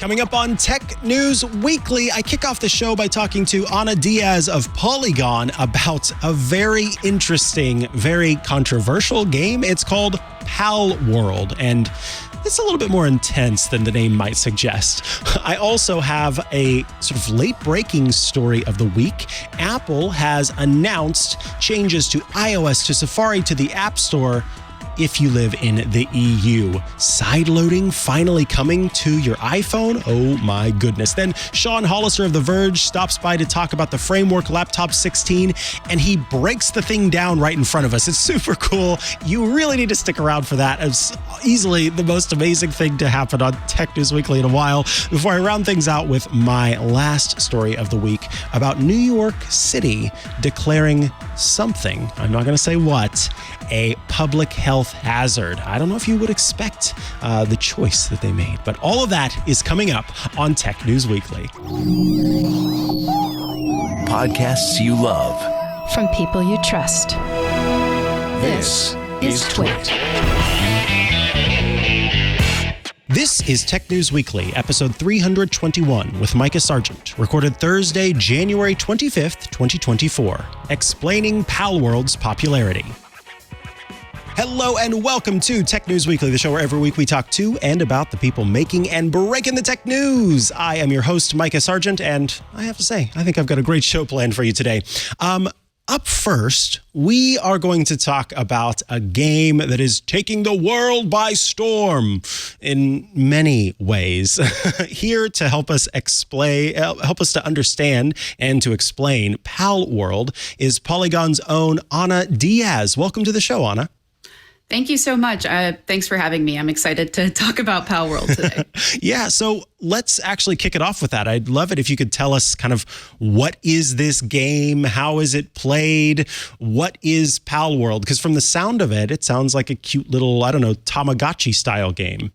Coming up on Tech News Weekly, I kick off the show by talking to Diaz of Polygon about a very interesting, very controversial game. It's called Palworld, and it's a little bit more intense than the name might suggest. I also have a sort of late-breaking story of the week. Apple has announced changes to iOS, to Safari, to the App Store if you live in the EU. Sideloading finally coming to your iPhone. Oh my goodness. Then Sean Hollister of The Verge stops by to talk about the Framework Laptop 16, and he breaks the thing down right in front of us. It's super cool. You really need to stick around for that. It's easily the most amazing thing to happen on Tech News Weekly in a while. Before I round things out with my last story of the week about New York City declaring something, I'm not going to say what, a public health hazard. I don't know if you would expect the choice that they made, but all of that is coming up on Tech News Weekly. Podcasts you love from people you trust. This is TWiT. This is Tech News Weekly, episode 321 with Mikah Sargent, recorded Thursday, January 25th, 2024, explaining Palworld's popularity. Hello and welcome to Tech News Weekly, the show where every week we talk to and about the people making and breaking the tech news. I am your host, Mikah Sargent, and I have to say, I think I've got a great show planned for you today. Up first, we are going to talk about a game that is taking the world by storm in many ways. Here to help us to understand and to explain Palworld is Polygon's own Anna Diaz. Welcome to the show, Anna. Thank you so much. Thanks for having me. I'm excited to talk about Palworld today. Yeah, so let's actually kick it off with that. I'd love it if you could tell us kind of what is this game? How is it played? What is Palworld? Because from the sound of it, it sounds like a cute little, Tamagotchi style game.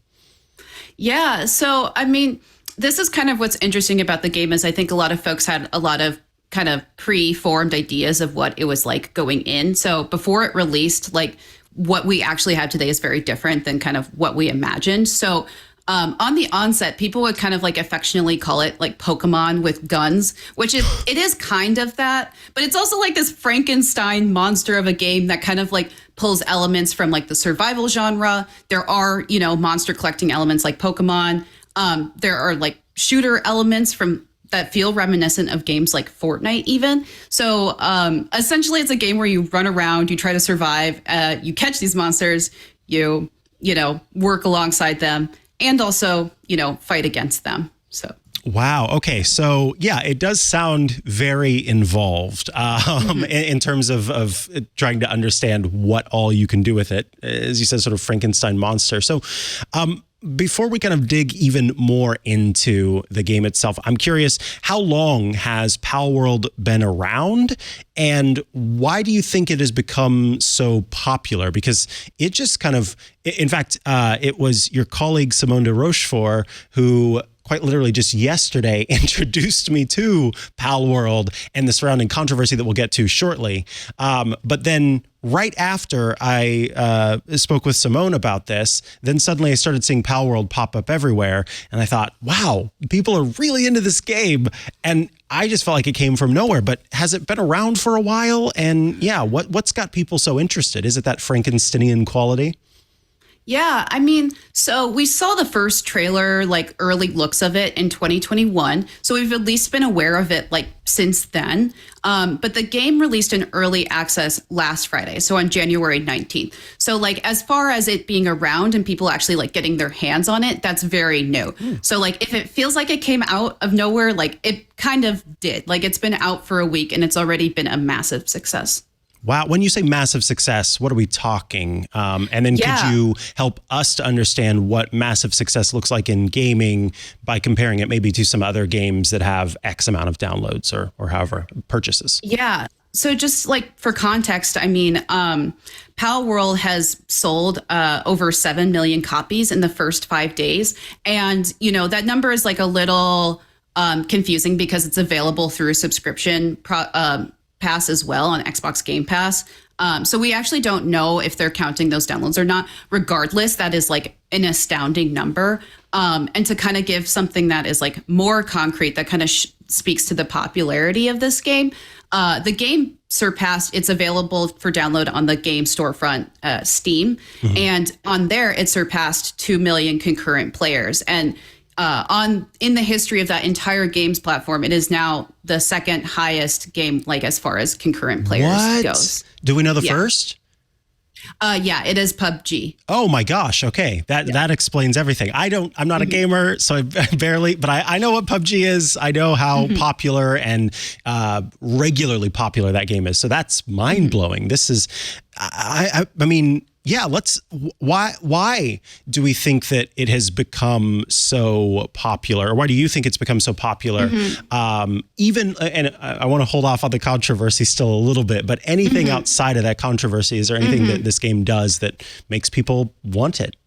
Yeah, so I mean, this is kind of what's interesting about the game is I think a lot of folks had a lot of kind of pre-formed ideas of what it was like going in. So before it released, what we actually have today is very different than kind of what we imagined. So on the onset, people would kind of affectionately call it like Pokemon with guns, which it is kind of that, but it's also like this Frankenstein monster of a game that kind of pulls elements from the survival genre. There are, monster collecting elements like Pokemon. There are shooter elements that feel reminiscent of games like Fortnite even. So essentially it's a game where you run around, you try to survive, you catch these monsters, you work alongside them and also, fight against them. So. Wow. Okay. So yeah, it does sound very involved in terms of trying to understand what all you can do with it. As you said, sort of Frankenstein monster. So before we kind of dig even more into the game itself, I'm curious, how long has Palworld been around and why do you think it has become so popular? Because it just kind of, in fact, it was your colleague Simone de Rochefort who quite literally just yesterday introduced me to Palworld and the surrounding controversy that we'll get to shortly. But then right after I spoke with Simone about this, then suddenly I started seeing Palworld pop up everywhere. And I thought, wow, people are really into this game. And I just felt like it came from nowhere. But has it been around for a while? And yeah, what's got people so interested? Is it that Frankensteinian quality? Yeah, I mean, so we saw the first trailer, early looks of it in 2021. So we've at least been aware of it since then. But the game released in early access last Friday, so on January 19th. So as far as it being around and people actually getting their hands on it, that's very new. So if it feels like it came out of nowhere, it kind of did. It's been out for a week and it's already been a massive success. Wow. When you say massive success, what are we talking? And then could you help us to understand what massive success looks like in gaming by comparing it maybe to some other games that have X amount of downloads or however purchases? Yeah. So just for context, I mean, Palworld has sold over 7 million copies in the first 5 days. And, that number is a little confusing because it's available through a subscription Pass as well on Xbox Game Pass. So we actually don't know if they're counting those downloads or not. Regardless, that is an astounding number. And to kind of give something that is like more concrete, that kind of speaks to the popularity of this game. The game surpassed, it's available for download on the game storefront, Steam. And on there, it surpassed 2 million concurrent players. And in the history of that entire games platform, it is now the second highest game, like as far as concurrent players goes. Do we know the first? Yeah, it is PUBG. Oh my gosh. Okay. That explains everything. I'm not a gamer, so I barely, but I know what PUBG is. I know how popular and regularly popular that game is. So that's mind blowing. This is, I mean, yeah, why do we think that it has become so popular? Or why do you think it's become so popular? And I want to hold off on the controversy still a little bit, but anything outside of that controversy, is there anything that this game does that makes people want it?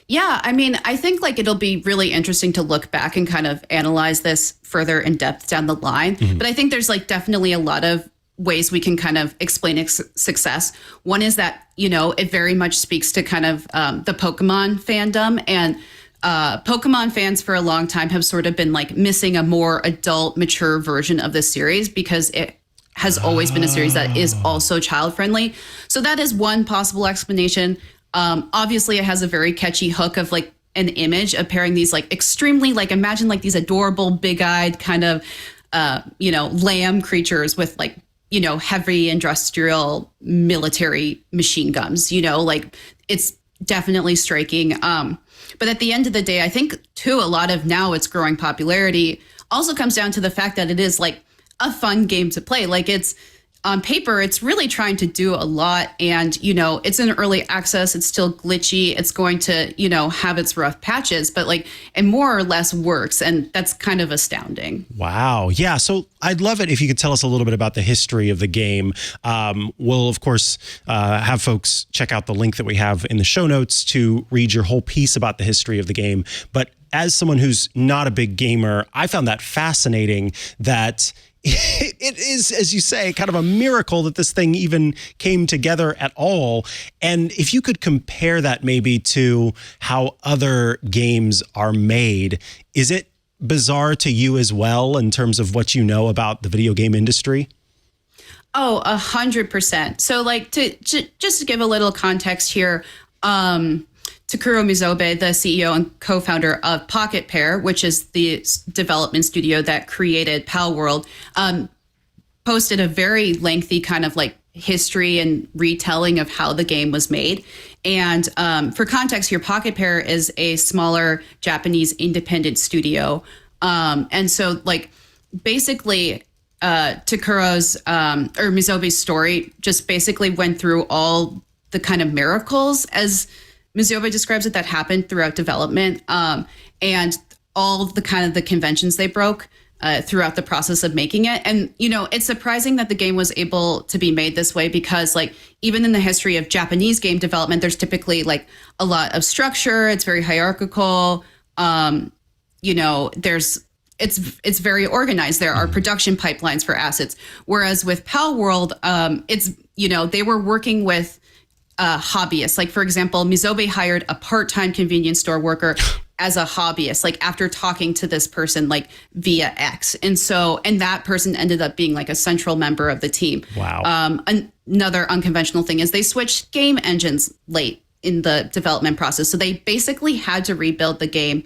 Yeah, I mean, I think like it'll be really interesting to look back and kind of analyze this further in depth down the line. But I think there's like definitely a lot of ways we can kind of explain its success. One is that, it very much speaks to kind of the Pokemon fandom, and Pokemon fans for a long time have sort of been like missing a more adult, mature version of this series because it has always been a series that is also child friendly. So that is one possible explanation. Obviously, it has a very catchy hook of like an image of pairing these like extremely like, imagine like these adorable big-eyed kind of lamb creatures with like heavy industrial military machine guns, like it's definitely striking. But at the end of the day, I think too, a lot of now its growing popularity also comes down to the fact that it is like a fun game to play. Like it's on paper, it's really trying to do a lot. And, it's in early access. It's still glitchy. It's going to, have its rough patches, but like it more or less works. And that's kind of astounding. Wow. Yeah. So I'd love it if you could tell us a little bit about the history of the game. We'll, of course, have folks check out the link that we have in the show notes to read your whole piece about the history of the game. But as someone who's not a big gamer, I found that fascinating that it is, as you say, kind of a miracle that this thing even came together at all. And if you could compare that maybe to how other games are made, is it bizarre to you as well in terms of what you know about the video game industry? Oh, 100%. So like just to give a little context here, Takuro Mizobe, the CEO and co-founder of Pocket Pair, which is the development studio that created Palworld, posted a very lengthy kind of like history and retelling of how the game was made. And for context here, Pocket Pair is a smaller Japanese independent studio. And so like basically Takuro's or Mizobe's story just basically went through all the kind of miracles, as Mizobe describes it, that happened throughout development, and all the kind of the conventions they broke throughout the process of making it. And, it's surprising that the game was able to be made this way because like even in the history of Japanese game development, there's typically like a lot of structure. It's very hierarchical. It's very organized. There are production pipelines for assets. Whereas with Palworld, they were working with hobbyists. Like, for example, Mizobe hired a part-time convenience store worker as a hobbyist, like after talking to this person, like via X. And that person ended up being like a central member of the team. Wow. Another unconventional thing is they switched game engines late in the development process. So they basically had to rebuild the game.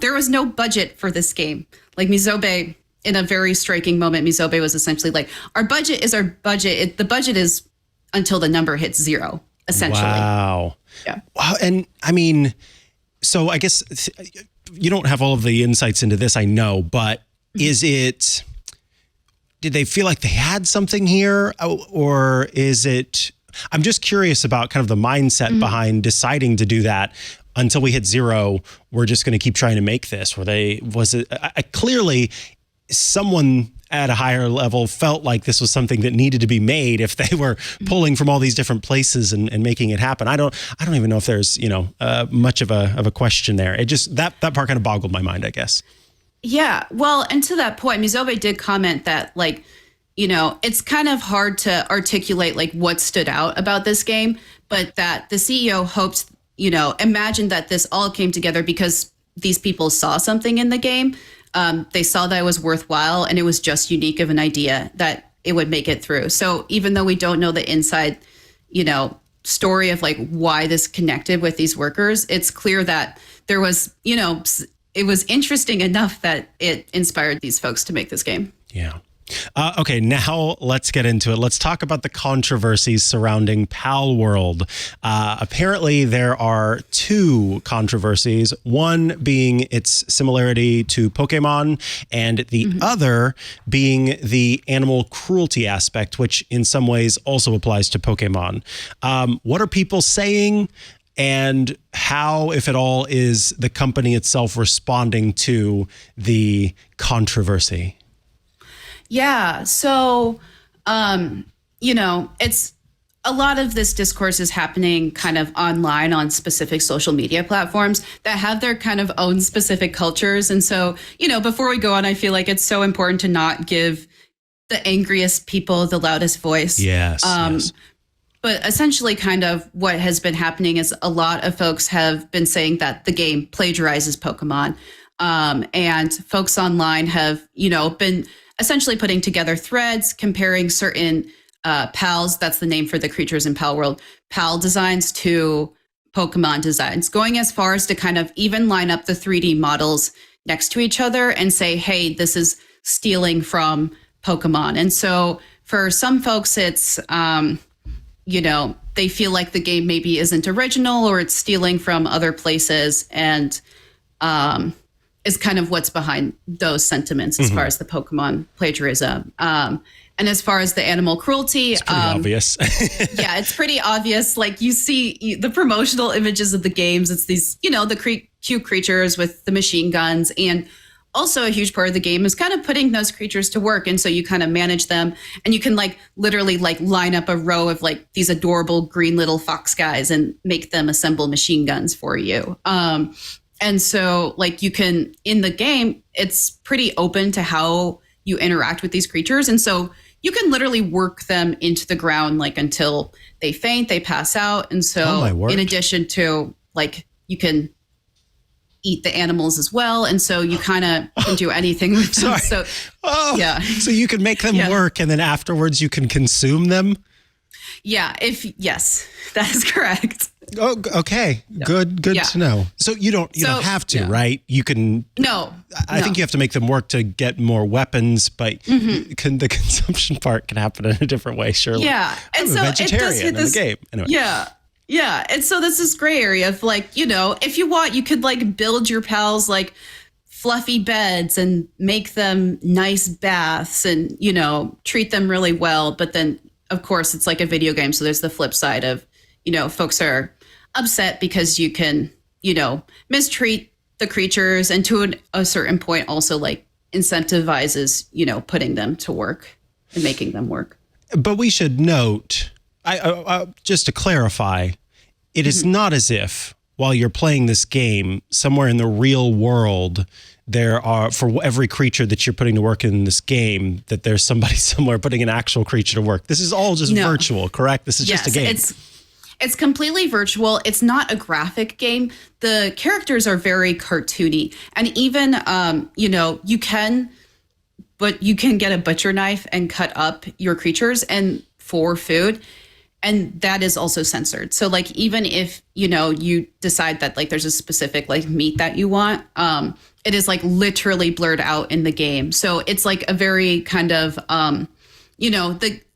There was no budget for this game. Like Mizobe, in a very striking moment, Mizobe was essentially like, our budget is our budget. The budget is until the number hits zero, essentially. Wow. Yeah. Wow. And I mean, so I guess you don't have all of the insights into this, I know, but did they feel like they had something here, or is it, I'm just curious about kind of the mindset behind deciding to do that. Until we hit zero, we're just going to keep trying to make this. Clearly someone at a higher level felt like this was something that needed to be made if they were pulling from all these different places and making it happen. I don't even know if there's, much of a question there. It just, that part kind of boggled my mind, I guess. Yeah. Well, and to that point, Mizobe did comment that like, it's kind of hard to articulate like what stood out about this game, but that the CEO hoped imagine that this all came together because these people saw something in the game. They saw that it was worthwhile and it was just unique of an idea that it would make it through. So even though we don't know the inside, story of like why this connected with these workers, it's clear that there was, it was interesting enough that it inspired these folks to make this game. Yeah. Okay, now let's get into it. Let's talk about the controversies surrounding Palworld. Apparently, there are two controversies, one being its similarity to Pokemon, and the other being the animal cruelty aspect, which in some ways also applies to Pokemon. What are people saying? And how, if at all, is the company itself responding to the controversy? Yeah. So, it's a lot of this discourse is happening kind of online on specific social media platforms that have their kind of own specific cultures. And so, before we go on, I feel like it's so important to not give the angriest people the loudest voice. Yes. Yes. But essentially kind of what has been happening is a lot of folks have been saying that the game plagiarizes Pokemon. And folks online have, been essentially putting together threads comparing certain PALs, that's the name for the creatures in Palworld, PAL designs to Pokemon designs, going as far as to kind of even line up the 3D models next to each other and say, hey, this is stealing from Pokemon. And so for some folks, it's, they feel like the game maybe isn't original or it's stealing from other places, and is kind of what's behind those sentiments as far as the Pokemon plagiarism. And as far as the animal cruelty, it's pretty obvious. Yeah, it's pretty obvious. Like you see the promotional images of the games. It's these, the cute creatures with the machine guns. And also a huge part of the game is kind of putting those creatures to work. And so you kind of manage them and you can literally line up a row of these adorable green little fox guys and make them assemble machine guns for you. And so you can, in the game, it's pretty open to how you interact with these creatures. And so you can literally work them into the ground, until they faint, they pass out. And so in addition to you can eat the animals as well. And so you kind of can do anything with them. So, yeah. So you can make them work and then afterwards you can consume them? Yeah. Yes, that is correct. Oh, okay. Yeah. Good to know. So you don't have to, right? You can. No. I think you have to make them work to get more weapons, but the consumption part can happen in a different way, surely. Yeah. I'm a vegetarian in the game. Anyway. Yeah. Yeah. And so there's this gray area of if you want, you could build your pals fluffy beds and make them nice baths and, treat them really well. But then, of course, it's like a video game. So there's the flip side of, folks are upset because you can, mistreat the creatures, and to a certain point also incentivizes, putting them to work and making them work. But we should note, just to clarify, it is not as if while you're playing this game, somewhere in the real world, there are, for every creature that you're putting to work in this game, that there's somebody somewhere putting an actual creature to work. This is all just virtual, correct? This is just a game. It's completely virtual. It's not a graphic game. The characters are very cartoony. And even, you can get a butcher knife and cut up your creatures and for food. And that is also censored. So even if, you decide that there's a specific meat that you want, it is literally blurred out in the game. So it's a very kind of,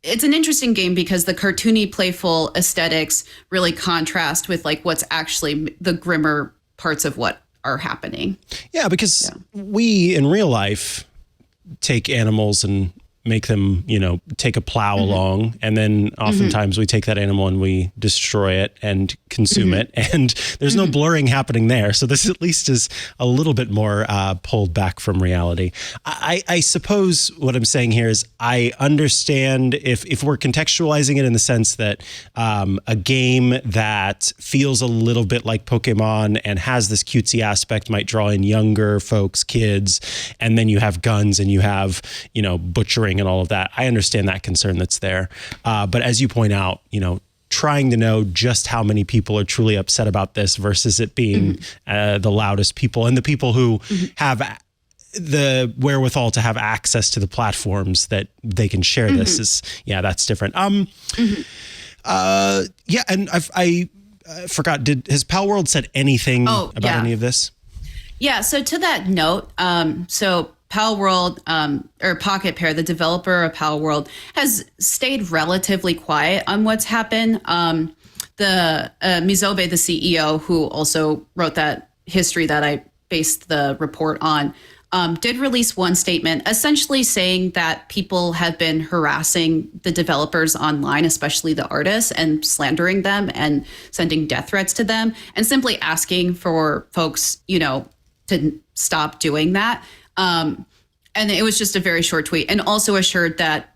it's an interesting game because the cartoony, playful aesthetics really contrast with what's actually the grimmer parts of what are happening. Yeah, because we in real life take animals and make them, take a plow along. And then oftentimes we take that animal and we destroy it and consume it. And there's no blurring happening there. So this at least is a little bit more pulled back from reality. I suppose what I'm saying here is I understand if we're contextualizing it in the sense that a game that feels a little bit like Pokemon and has this cutesy aspect might draw in younger folks, kids, and then you have guns and you have, butchering and all of that. I understand that concern that's there. But as you point out, trying to know just how many people are truly upset about this versus it being the loudest people and the people who have the wherewithal to have access to the platforms that they can share this is, that's different. And I forgot, has Palworld said anything about any of this? Yeah. So to that note, so Palworld, or Pocket Pair, the developer of Palworld, has stayed relatively quiet on what's happened. The Mizobe, the CEO, who also wrote that history that I based the report on, did release one statement essentially saying that people have been harassing the developers online, especially the artists, and slandering them and sending death threats to them, and simply asking for folks, to stop doing that. And it was just a very short tweet, and also assured that,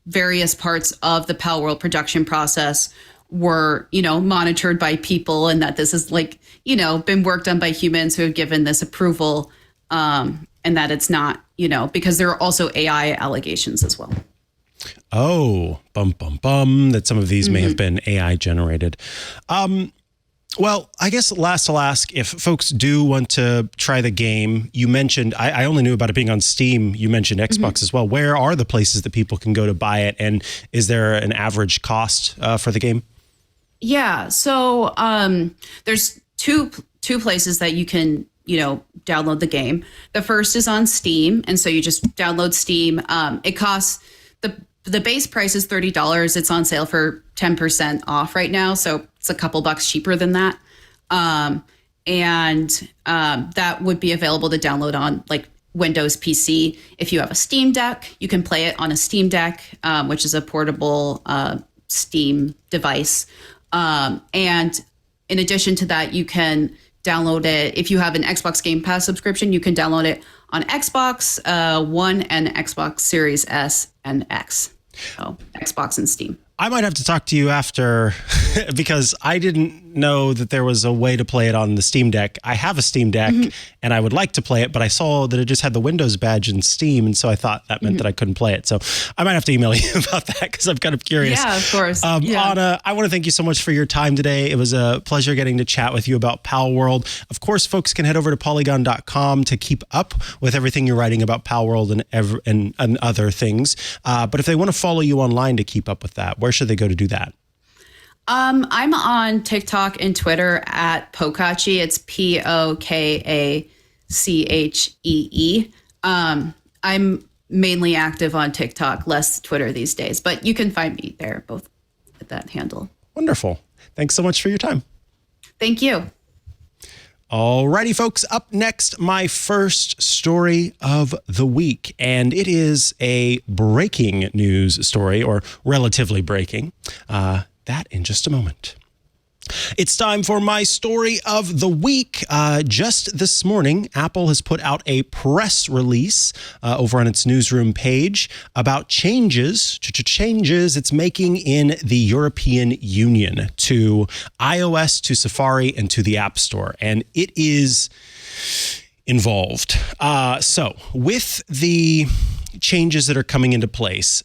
various parts of the Palworld production process were, monitored by people, and that this is been worked on by humans who have given this approval, and that it's not, because there are also AI allegations as well. Oh, that some of these may have been AI generated. Well, I guess last I'll ask, if folks do want to try the game, you mentioned, I only knew about it being on Steam. You mentioned Xbox as well. Where are the places that people can go to buy it? And is there an average cost for the game? Yeah. So there's two places that you can, download the game. The first is on Steam. And so you just download Steam. It costs, the base price is $30. It's on sale for 10% off right now. So it's a couple bucks cheaper than that. And that would be available to download on Windows PC. If you have a Steam Deck, you can play it on a Steam Deck, which is a portable Steam device. And in addition to that, you can download it. If you have an Xbox Game Pass subscription, you can download it on Xbox One and Xbox Series S and X. So Xbox and Steam. I might have to talk to you after because I didn't know that there was a way to play it on the Steam Deck. I have a Steam Deck and I would like to play it, but I saw that it just had the Windows badge in Steam. And so I thought that meant that I couldn't play it. So I might have to email you about that because I'm kind of curious. Yeah, of course. Anna, I want to thank you so much for your time today. It was a pleasure getting to chat with you about Palworld. Of course, folks can head over to polygon.com to keep up with everything you're writing about Palworld and other things. But if they want to follow you online to keep up with that, where should they go to do that? I'm on TikTok and Twitter at Pokachi. It's Pokachee. I'm mainly active on TikTok, less Twitter these days, but you can find me there, both at that handle. Wonderful. Thanks so much for your time. Thank you. Alrighty, folks, up next, my first story of the week. And it is a breaking news story, or relatively breaking. That in just a moment. It's time for my story of the week. Just this morning, Apple has put out a press release over on its newsroom page about changes it's making in the European Union to iOS, to Safari, and to the App Store. And it is involved. So with the changes that are coming into place,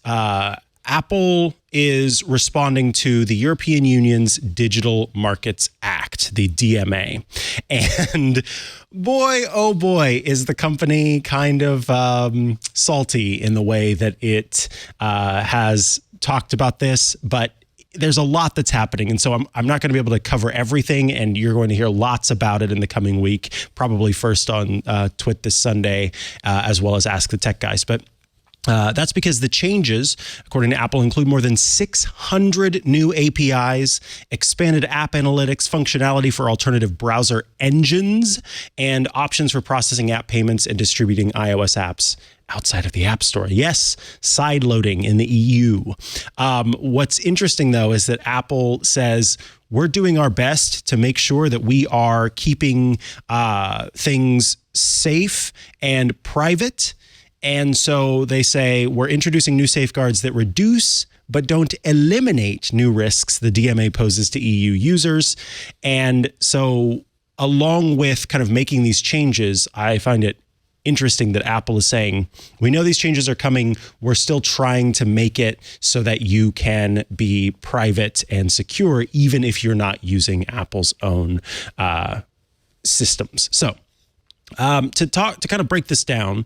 Apple is responding to the European Union's Digital Markets Act, the DMA. And boy, oh boy, is the company kind of salty in the way that it has talked about this, but there's a lot that's happening. And so I'm not going to be able to cover everything, and you're going to hear lots about it in the coming week, probably first on TWiT this Sunday, as well as Ask the Tech Guys. But that's because the changes, according to Apple, include more than 600 new APIs, expanded app analytics functionality for alternative browser engines, and options for processing app payments and distributing iOS apps outside of the App Store. Yes, side loading in the EU. What's interesting, though, is that Apple says we're doing our best to make sure that we are keeping things safe and private. And so they say we're introducing new safeguards that reduce but don't eliminate new risks the DMA poses to EU users. And so along with kind of making these changes, I find it interesting that Apple is saying, we know these changes are coming. We're still trying to make it so that you can be private and secure, even if you're not using Apple's own systems. So to kind of break this down,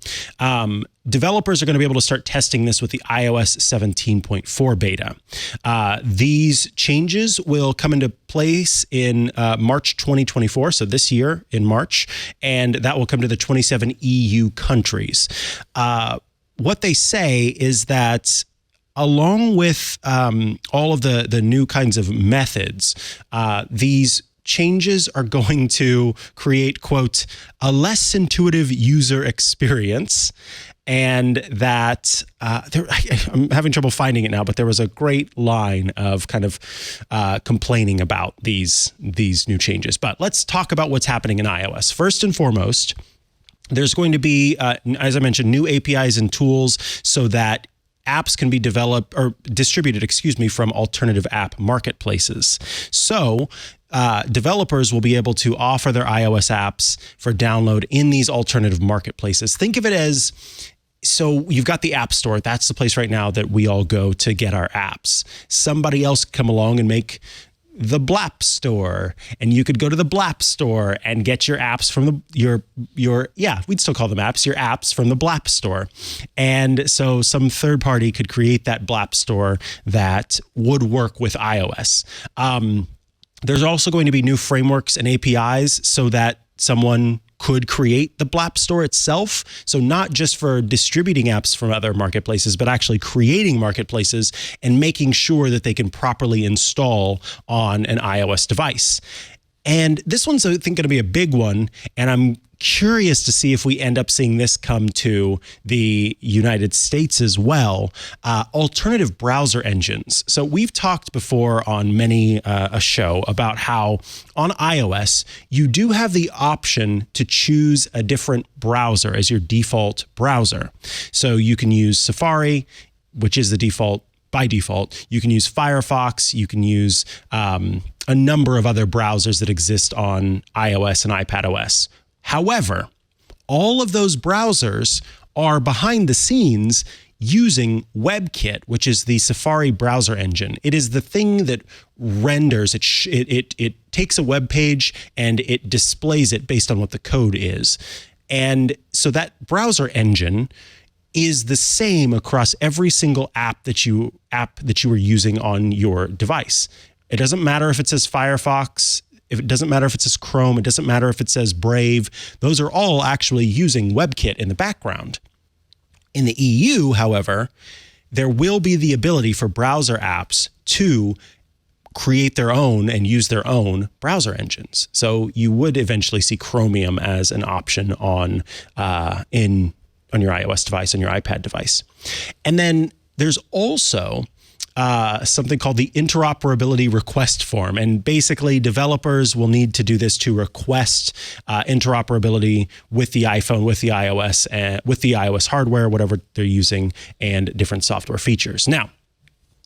developers are going to be able to start testing this with the iOS 17.4 beta. These changes will come into place in March 2024, so this year in March, and that will come to the 27 EU countries. What they say is that along with all of the new kinds of methods, these changes are going to create, quote, a less intuitive user experience. And that I'm having trouble finding it now, but there was a great line of kind of complaining about these new changes. But let's talk about what's happening in iOS. First and foremost, there's going to be, as I mentioned, new APIs and tools so that apps can be developed or distributed, from alternative app marketplaces. So developers will be able to offer their iOS apps for download in these alternative marketplaces. Think of it as, so you've got the App Store. That's the place right now that we all go to get our apps. Somebody else could come along and make the Blap Store, and you could go to the Blap Store and get your apps from we'd still call them apps, your apps from the Blap Store. And so some third party could create that Blap Store that would work with iOS. There's also going to be new frameworks and APIs so that someone could create the Blap Store itself. So not just for distributing apps from other marketplaces, but actually creating marketplaces and making sure that they can properly install on an iOS device. And this one's, I think, going to be a big one. And I'm curious to see if we end up seeing this come to the United States as well. Alternative browser engines. So we've talked before on many a show about how on iOS, you do have the option to choose a different browser as your default browser. So you can use Safari, which is the default by default. You can use Firefox. You can use a number of other browsers that exist on iOS and iPadOS. However, all of those browsers are behind the scenes using WebKit, which is the Safari browser engine. It is the thing that renders, it takes a web page and it displays it based on what the code is. And so that browser engine is the same across every single app that you are using on your device. It doesn't matter if it says Firefox, it doesn't matter if it says Chrome, it doesn't matter if it says Brave. Those are all actually using WebKit in the background. In the EU, however, there will be the ability for browser apps to create their own and use their own browser engines. So you would eventually see Chromium as an option on your iOS device, on your iPad device. And then there's also something called the interoperability request form. And basically developers will need to do this to request interoperability with the iPhone, with the iOS hardware, whatever they're using, and different software features. Now,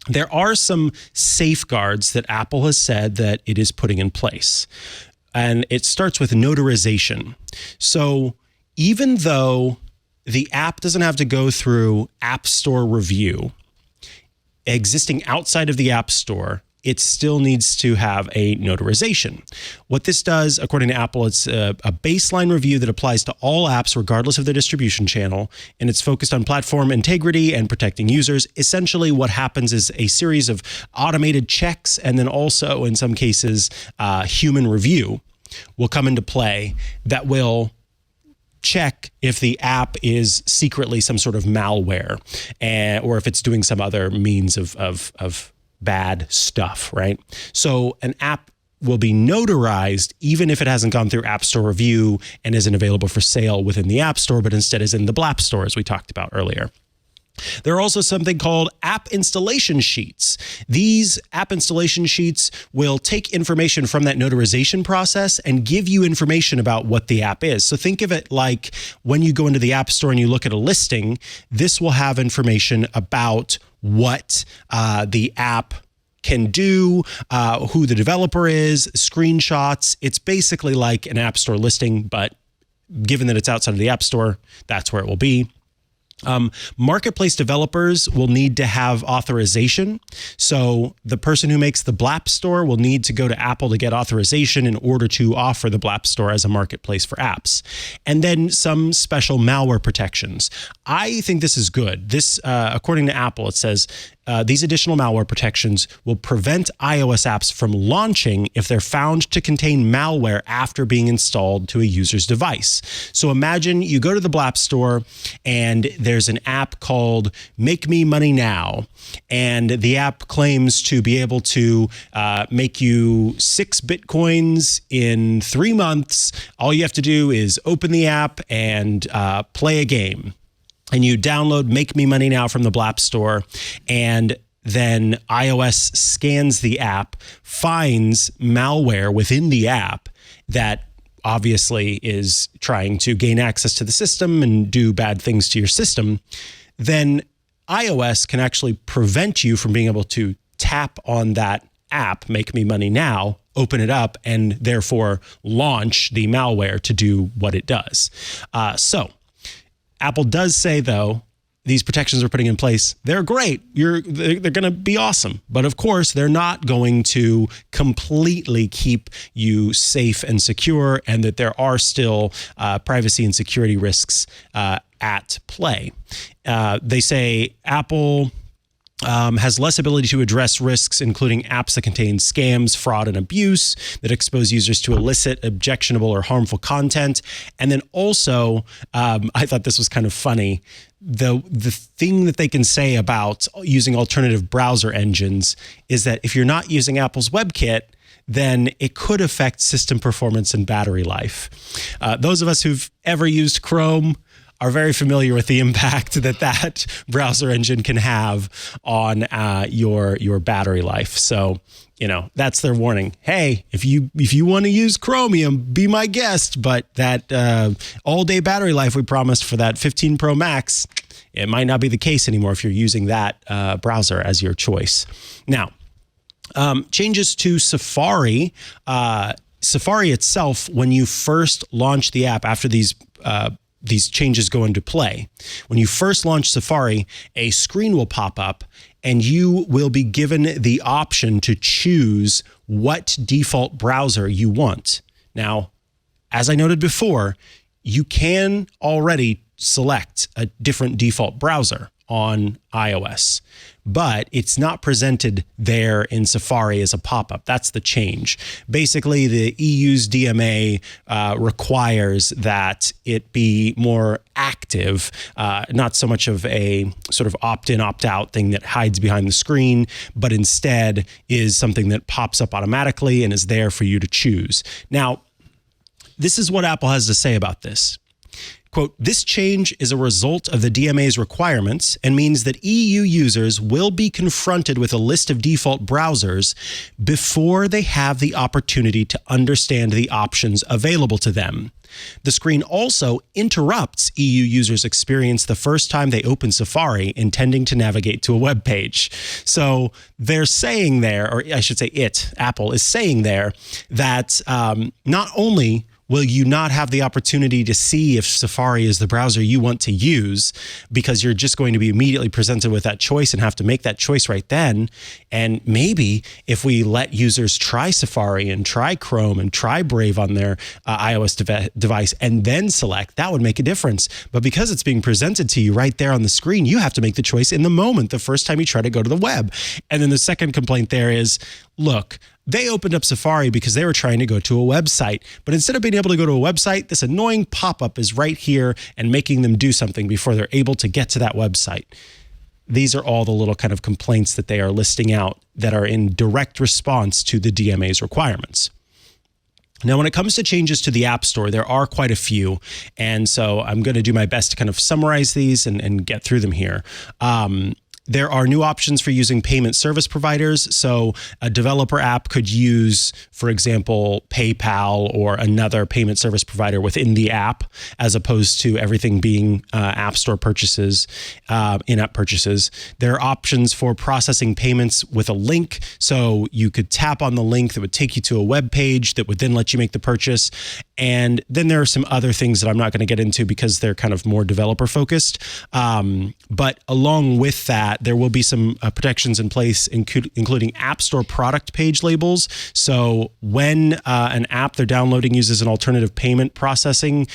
there are some safeguards that Apple has said that it is putting in place. And it starts with notarization. So even though the app doesn't have to go through App Store review, existing outside of the App Store, it still needs to have a notarization. What this does, according to Apple, it's a baseline review that applies to all apps regardless of their distribution channel, and it's focused on platform integrity and protecting users. Essentially, what happens is a series of automated checks, and then also, in some cases, human review will come into play that will check if the app is secretly some sort of malware, or if it's doing some other means of bad stuff, right? So an app will be notarized even if it hasn't gone through App Store review and isn't available for sale within the App Store, but instead is in the Blap Store, as we talked about earlier. There are also something called app installation sheets. These app installation sheets will take information from that notarization process and give you information about what the app is. So think of it like when you go into the App Store and you look at a listing, this will have information about what the app can do, who the developer is, screenshots. It's basically like an App Store listing, but given that it's outside of the App Store, that's where it will be. Marketplace developers will need to have authorization. So the person who makes the Blap Store will need to go to Apple to get authorization in order to offer the Blap Store as a marketplace for apps. And then some special malware protections. I think this is good. This, according to Apple, it says, these additional malware protections will prevent iOS apps from launching if they're found to contain malware after being installed to a user's device. So imagine you go to the Blap Store and there's an app called Make Me Money Now, and the app claims to be able to make you 6 Bitcoins in 3 months. All you have to do is open the app and play a game. And you download Make Me Money Now from the Blap Store, and then iOS scans the app, finds malware within the app that obviously is trying to gain access to the system and do bad things to your system. Then iOS can actually prevent you from being able to tap on that app, Make Me Money Now, open it up, and therefore launch the malware to do what it does. So Apple does say, though, these protections we're putting in place, they're great. They're going to be awesome. But of course, they're not going to completely keep you safe and secure, and that there are still privacy and security risks at play. They say Apple has less ability to address risks, including apps that contain scams, fraud, and abuse that expose users to illicit, objectionable, or harmful content. And then also, I thought this was kind of funny, the thing that they can say about using alternative browser engines is that if you're not using Apple's WebKit, then it could affect system performance and battery life. Those of us who've ever used Chrome are very familiar with the impact that browser engine can have on your battery life. So, that's their warning. Hey, if you want to use Chromium, be my guest. But that all-day battery life we promised for that 15 Pro Max, it might not be the case anymore if you're using that browser as your choice. Now, changes to Safari. Safari itself, when you first launch the app after these changes go into play. When you first launch Safari, a screen will pop up and you will be given the option to choose what default browser you want. Now, as I noted before, you can already select a different default browser on iOS, but it's not presented there in Safari as a pop-up. That's the change. Basically, the EU's DMA requires that it be more active, not so much of a sort of opt-in, opt-out thing that hides behind the screen, but instead is something that pops up automatically and is there for you to choose. Now, this is what Apple has to say about this. Quote, this change is a result of the DMA's requirements and means that EU users will be confronted with a list of default browsers before they have the opportunity to understand the options available to them. The screen also interrupts EU users' experience the first time they open Safari intending to navigate to a web page. So they're saying there, or I should say Apple is saying there, that not only will you not have the opportunity to see if Safari is the browser you want to use, because you're just going to be immediately presented with that choice and have to make that choice right then. And maybe if we let users try Safari and try Chrome and try Brave on their iOS device and then select, that would make a difference. But because it's being presented to you right there on the screen, you have to make the choice in the moment, the first time you try to go to the web. And then the second complaint there is, look, they opened up Safari because they were trying to go to a website. But instead of being able to go to a website, this annoying pop-up is right here and making them do something before they're able to get to that website. These are all the little kind of complaints that they are listing out that are in direct response to the DMA's requirements. Now, when it comes to changes to the App Store, there are quite a few. And so I'm going to do my best to kind of summarize these and get through them here. There are new options for using payment service providers. So a developer app could use, for example, PayPal or another payment service provider within the app, as opposed to everything being App Store purchases, in-app purchases. There are options for processing payments with a link. So you could tap on the link that would take you to a web page that would then let you make the purchase. And then there are some other things that I'm not going to get into because they're kind of more developer focused. But along with that, there will be some protections in place, including App Store product page labels. So when an app they're downloading uses an alternative payment processing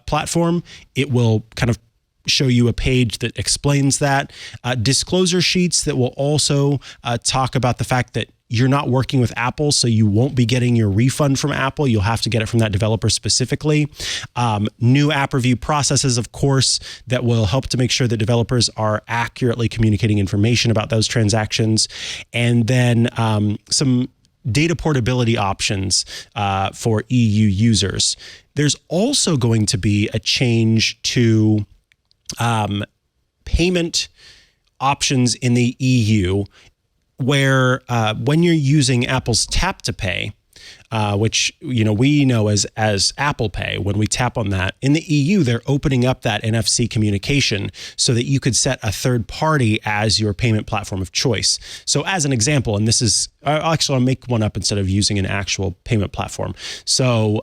platform, it will kind of show you a page that explains that. Disclosure sheets that will also talk about the fact that you're not working with Apple, so you won't be getting your refund from Apple. You'll have to get it from that developer specifically. New app review processes, of course, that will help to make sure that developers are accurately communicating information about those transactions. And then some data portability options for EU users. There's also going to be a change to payment options in the EU, where when you're using Apple's Tap to Pay, which we know as Apple Pay, when we tap on that in the EU, they're opening up that NFC communication so that you could set a third party as your payment platform of choice. So as an example, and this is I'll make one up instead of using an actual payment platform. So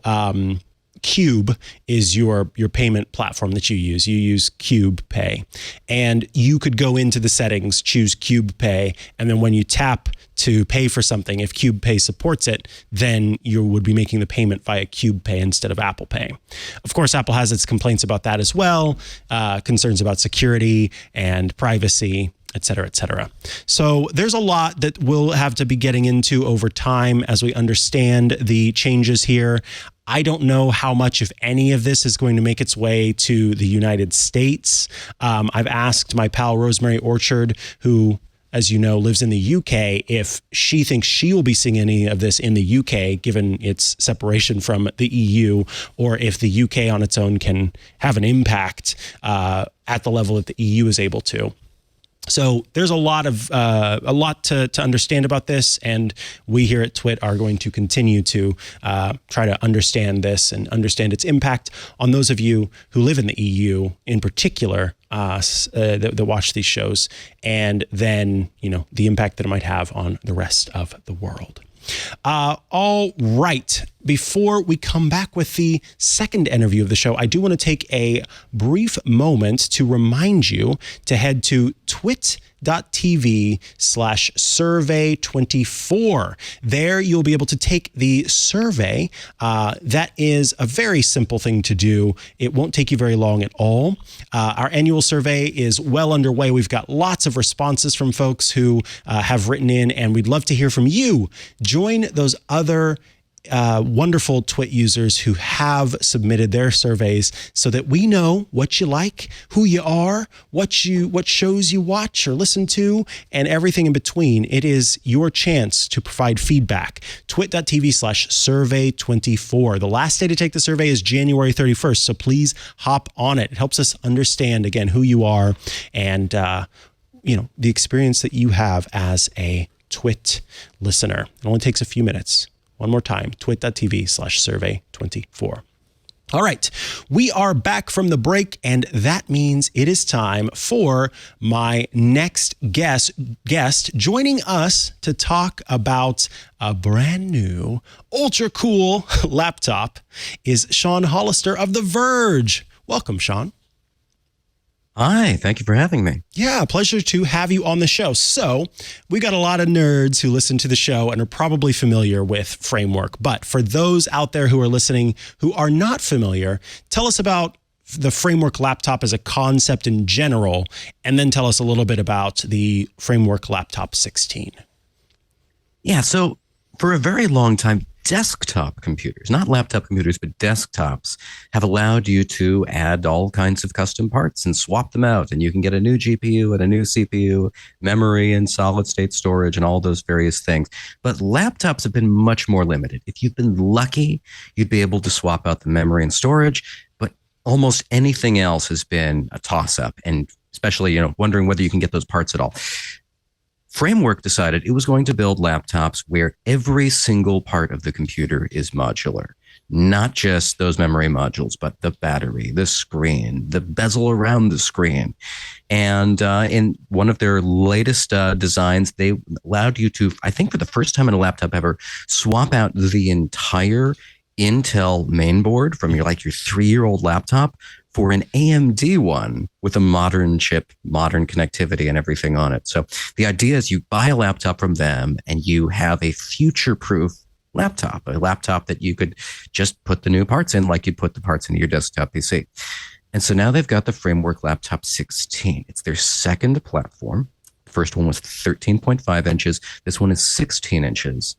Cube is your payment platform that you use. You use Cube Pay, and you could go into the settings, choose Cube Pay, and then when you tap to pay for something, if Cube Pay supports it, then you would be making the payment via Cube Pay instead of Apple Pay. Of course, Apple has its complaints about that as well, concerns about security and privacy, et cetera, et cetera. So there's a lot that we'll have to be getting into over time as we understand the changes here. I don't know how much, if any, of this is going to make its way to the United States. I've asked my pal Rosemary Orchard, who, as you know, lives in the UK, if she thinks she will be seeing any of this in the UK, given its separation from the EU, or if the UK on its own can have an impact at the level that the EU is able to. So there's a lot to understand about this, and we here at TWiT are going to continue to try to understand this and understand its impact on those of you who live in the EU, in particular, that watch these shows, and then the impact that it might have on the rest of the world. All right. Before we come back with the second interview of the show, I do want to take a brief moment to remind you to head to twit.tv/survey24. There you'll be able to take the survey. That is a very simple thing to do. It won't take you very long at all. Our annual survey is well underway. We've got lots of responses from folks who have written in, and we'd love to hear from you. Join those other wonderful TWiT users who have submitted their surveys so that we know what you like, who you are, what shows you watch or listen to, and everything in between. It is your chance to provide feedback. twit.tv/survey24. The last day to take the survey is January 31st, so please hop on it. It helps us understand, again, who you are and the experience that you have as a TWiT listener. It only takes a few minutes. One more time, twit.tv/survey24. All right, we are back from the break, and that means it is time for my next guest joining us to talk about a brand new, ultra cool laptop is Sean Hollister of The Verge. Welcome, Sean. Hi, thank you for having me. Yeah, pleasure to have you on the show. So we got a lot of nerds who listen to the show and are probably familiar with Framework. But for those out there who are listening who are not familiar, tell us about the Framework laptop as a concept in general, and then tell us a little bit about the Framework Laptop 16. Yeah, so for a very long time, desktop computers, not laptop computers, but desktops have allowed you to add all kinds of custom parts and swap them out. And you can get a new GPU and a new CPU, memory and solid state storage and all those various things. But laptops have been much more limited. If you've been lucky, you'd be able to swap out the memory and storage, but almost anything else has been a toss-up, and especially, wondering whether you can get those parts at all. Framework decided it was going to build laptops where every single part of the computer is modular, not just those memory modules, but the battery, the screen, the bezel around the screen. And in one of their latest designs, they allowed you to, I think for the first time in a laptop ever, swap out the entire Intel mainboard from your 3-year-old laptop for an AMD one with a modern chip, modern connectivity and everything on it. So the idea is you buy a laptop from them and you have a future-proof laptop, a laptop that you could just put the new parts in like you'd put the parts into your desktop PC. And so now they've got the Framework Laptop 16. It's their second platform. The first one was 13.5 inches. This one is 16 inches.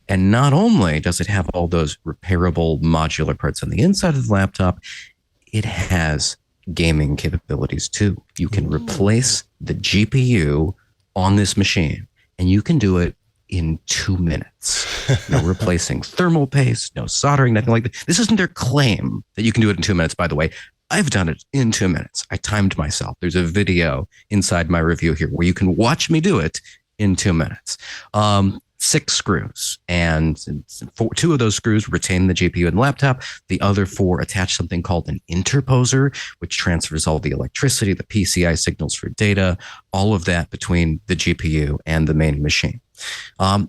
And not only does it have all those repairable modular parts on the inside of the laptop, it has gaming capabilities too. You can replace the GPU on this machine, and you can do it in 2 minutes. No replacing thermal paste, no soldering, nothing like that. This isn't their claim that you can do it in 2 minutes, by the way. I've done it in 2 minutes. I timed myself. There's a video inside my review here where you can watch me do it in 2 minutes. 6 screws, and 2 of those screws retain the GPU in the laptop. The other 4 attach something called an interposer, which transfers all the electricity, the PCI signals for data, all of that between the GPU and the main machine.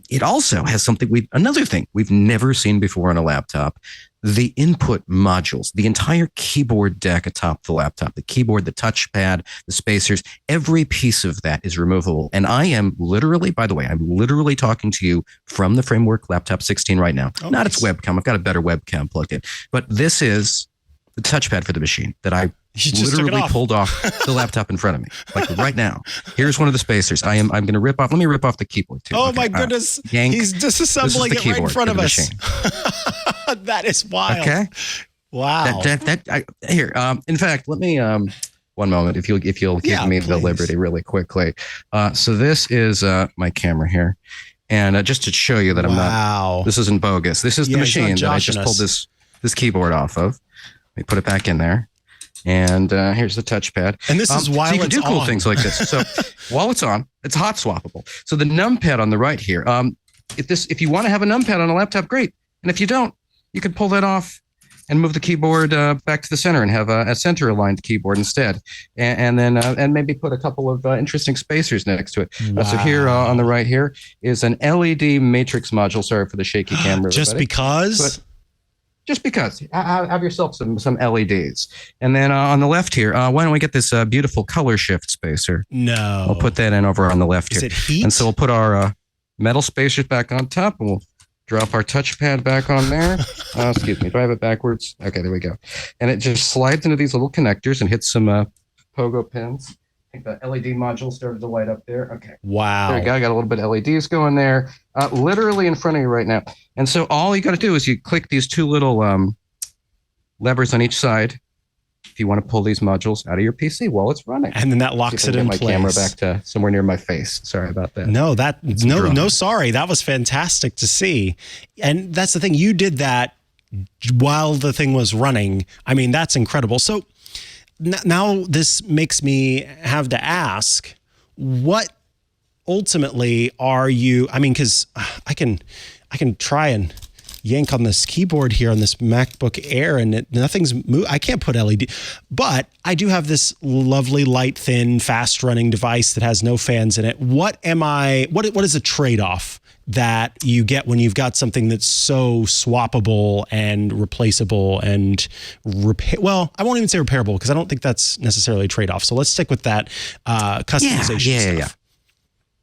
It also has another thing we've never seen before on a laptop, the input modules, the entire keyboard deck atop the laptop, the keyboard, the touchpad, the spacers, every piece of that is removable. And I am literally, by the way, I'm literally talking to you from the Framework Laptop 16 right now. Oh, Not nice. its webcam. I've got a better webcam plugged in. But this is the touchpad for the machine that I literally pulled off the laptop in front of me, like right now. Here's one of the spacers. I'm going to rip off. Let me rip off the keyboard too. Oh, okay. my goodness. Yank. He's disassembling it right in front of us. That is wild. Okay. Wow. Here. In fact, let me one moment, if you'll give me the liberty really quickly. So this is my camera here, and just to show you that I'm not. This isn't bogus. This is the machine that I just pulled this keyboard off of. Let me put it back in there. And here's the touchpad. And this is while so you can it's do cool on. things like this. So while it's on, it's hot swappable. So the numpad on the right here, if you want to have a numpad on a laptop, great. And if you don't, you can pull that off and move the keyboard back to the center and have a center aligned keyboard instead. And then maybe put a couple of interesting spacers next to it. Wow. So here on the right here is an LED matrix module. Sorry for the shaky camera. Just because? Just because. Have yourself some LEDs. And then on the left here, why don't we get this beautiful color shift spacer? No. I'll put that in over on the left here. Is it heat? And so we'll put our metal spacers back on top, and we'll drop our touchpad back on there. Excuse me, drive it backwards. Okay, there we go. And it just slides into these little connectors and hits some pogo pins. I think the LED module started to light up there. Okay. Wow. There you go. I got a little bit of LEDs going there, literally in front of you right now. And so all you got to do is you click these 2 little levers on each side if you want to pull these modules out of your PC while it's running. And then that locks it in place. Get my camera back to somewhere near my face. Sorry about that. No, sorry. That was fantastic to see. And that's the thing. You did that while the thing was running. I mean, that's incredible. So now this makes me have to ask, what ultimately are you, I mean, because I can try and yank on this keyboard here on this MacBook Air and nothing's I can't put LED, but I do have this lovely light, thin, fast running device that has no fans in it. What is a trade-off that you get when you've got something that's so swappable and replaceable and well, I won't even say repairable because I don't think that's necessarily a trade-off. So let's stick with that customization stuff. Yeah.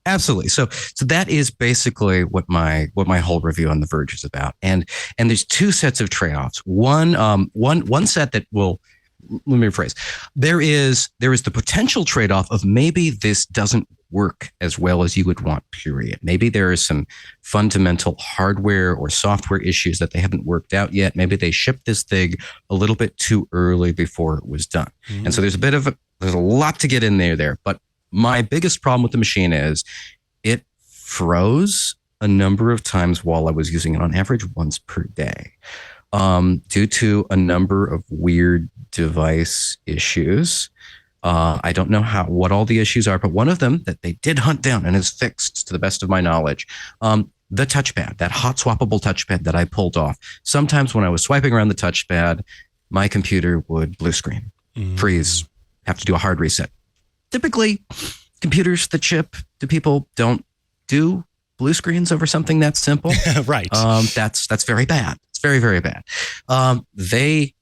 Absolutely. So that is basically what my whole review on The Verge is about. And there's 2 sets of trade-offs. One set that will, let me rephrase. There is the potential trade-off of maybe this doesn't work as well as you would want, period. Maybe there are some fundamental hardware or software issues that they haven't worked out yet. Maybe they shipped this thing a little bit too early before it was done. And so there's a lot to get in there. But my biggest problem with the machine is it froze a number of times while I was using it, on average once per day, due to a number of weird device issues. I don't know what all the issues are, but one of them that they did hunt down and is fixed to the best of my knowledge, the touchpad, that hot swappable touchpad that I pulled off. Sometimes when I was swiping around the touchpad, my computer would blue screen, freeze, have to do a hard reset. Typically, computers that ship to people don't do blue screens over something that simple. Right. That's very bad. It's very, very bad. They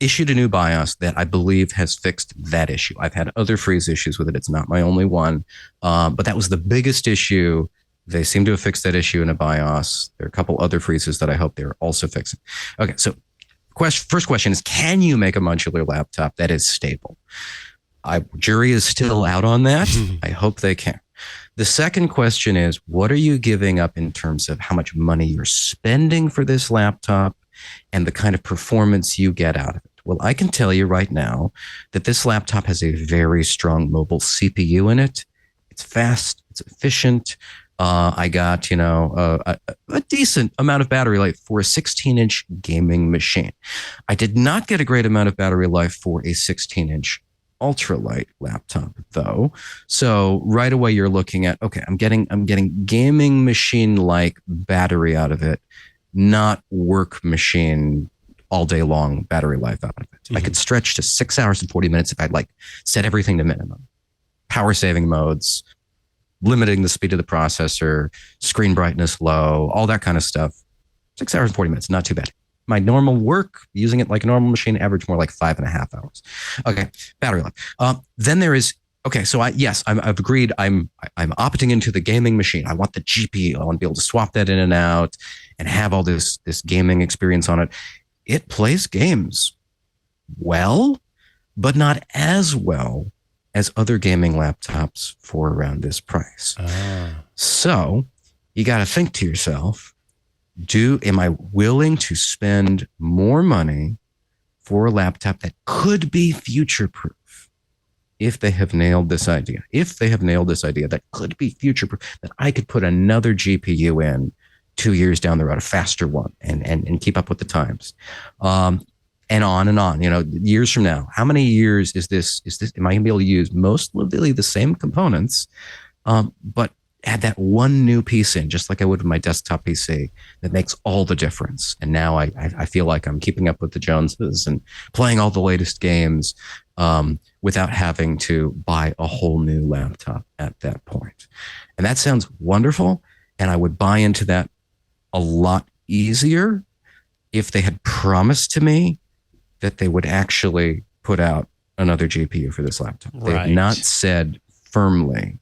issued a new BIOS that I believe has fixed that issue. I've had other freeze issues with it. It's not my only one, but that was the biggest issue. They seem to have fixed that issue in a BIOS. There are a couple other freezes that I hope they're also fixing. Okay, so first question is, can you make a modular laptop that is stable? Jury is still out on that. I hope they can. The second question is, what are you giving up in terms of how much money you're spending for this laptop and the kind of performance you get out of it? Well, I can tell you right now that this laptop has a very strong mobile CPU in it. It's fast, it's efficient. I got, a decent amount of battery life for a 16-inch gaming machine. I did not get a great amount of battery life for a 16-inch ultralight laptop, though. So right away you're looking at, okay, I'm getting gaming machine-like battery out of it, not work machine all day long battery life out of it. Mm-hmm. I could stretch to 6 hours and 40 minutes if I'd set everything to minimum. Power saving modes, limiting the speed of the processor, screen brightness low, all that kind of stuff. 6 hours and 40 minutes, not too bad. My normal work, using it like a normal machine, average more like 5.5 hours. Okay, battery life. Then there is, okay, so I've agreed. I'm opting into the gaming machine. I want the GPU. I want to be able to swap that in and out and have all this gaming experience on it. It plays games well, but not as well as other gaming laptops for around this price. So you got to think to yourself, am I willing to spend more money for a laptop that could be future-proof if they have nailed this idea? If they have nailed this idea that could be future-proof, that I could put another GPU in 2 years down the road, a faster one, and keep up with the times. And on and on, years from now, how many years is this, am I gonna be able to use mostly the same components, but add that one new piece in, just like I would with my desktop PC, that makes all the difference. And now I feel like I'm keeping up with the Joneses and playing all the latest games without having to buy a whole new laptop at that point. And that sounds wonderful. And I would buy into that a lot easier if they had promised to me that they would actually put out another GPU for this laptop. Right. They've not said firmly,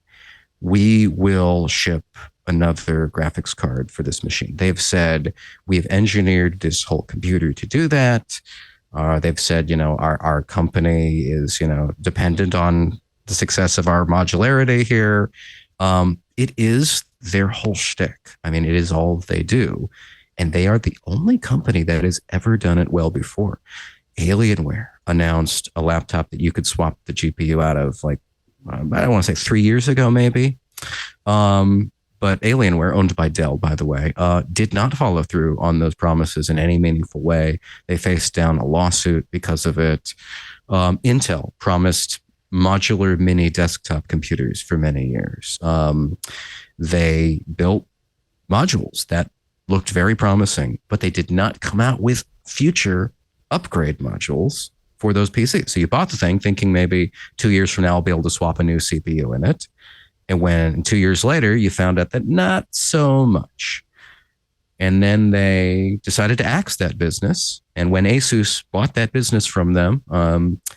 we will ship another graphics card for this machine. They've said, we've engineered this whole computer to do that. They've said, our company is, dependent on the success of our modularity here. It is their whole shtick. I mean, it is all they do. And they are the only company that has ever done it well before. Alienware announced a laptop that you could swap the GPU out of, I don't want to say 3 years ago, maybe. But Alienware, owned by Dell, by the way, did not follow through on those promises in any meaningful way. They faced down a lawsuit because of it. Intel promised modular mini desktop computers for many years. They built modules that looked very promising, but they did not come out with future upgrade modules for those PCs. So you bought the thing thinking maybe 2 years from now I'll be able to swap a new CPU in it. And when 2 years later, you found out that not so much. And then they decided to axe that business. And when Asus bought that business from them,